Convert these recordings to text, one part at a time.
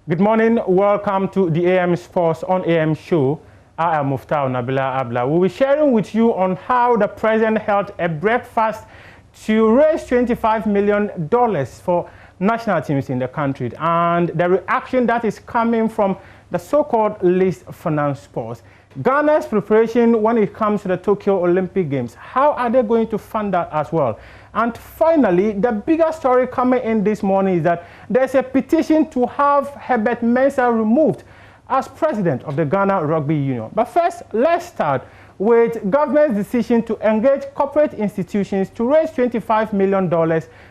Good morning. Welcome to the AM Sports on AM show. I am Muftau Nabila Abla. We'll be sharing with you on how the president held a breakfast to raise $25 million for national teams in the country and the reaction that is coming from the so-called least financed sports. Ghana's preparation when it comes to the Tokyo Olympic Games. How are they going to fund that as well? And finally, the bigger story coming in this morning is that there's a petition to have Herbert Mensah removed as president of the Ghana Rugby Union. But first, let's start with government's decision to engage corporate institutions to raise $25 million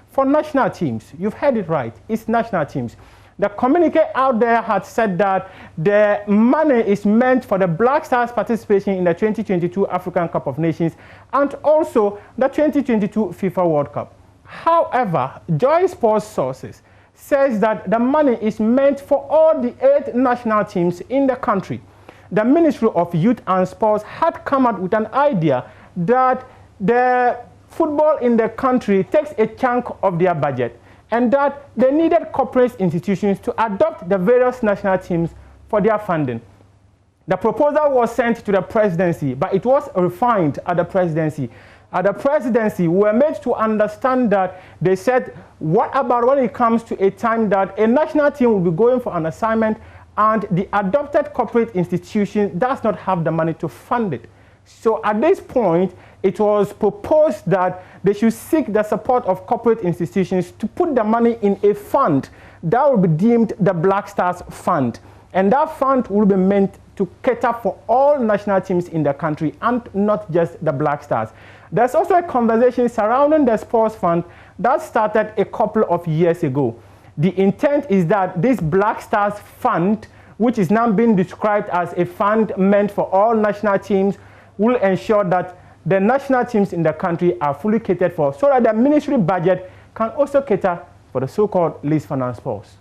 for national teams. You've heard it right, it's national teams. The communique out there had said that the money is meant for the Black Stars participation in the 2022 African Cup of Nations and also the 2022 FIFA World Cup. However, JoySports sources says that the money is meant for all the 8 national teams in the country. The Ministry of Youth and Sports had come up with an idea that the football in the country takes a chunk of their budget, and that they needed corporate institutions to adopt the various national teams for their funding. The proposal was sent to the presidency, but it was refined at the presidency. At the presidency, we were made to understand that they said, what about when it comes to a time that a national team will be going for an assignment and the adopted corporate institution does not have the money to fund it? So at this point, it was proposed that they should seek the support of corporate institutions to put the money in a fund that will be deemed the Black Stars Fund. And that fund will be meant to cater for all national teams in the country and not just the Black Stars. There's also a conversation surrounding the sports fund that started a couple of years ago. The intent is that this Black Stars Fund, which is now being described as a fund meant for all national teams, will ensure that the national teams in the country are fully catered for so that the ministry budget can also cater for the so-called least financed sports.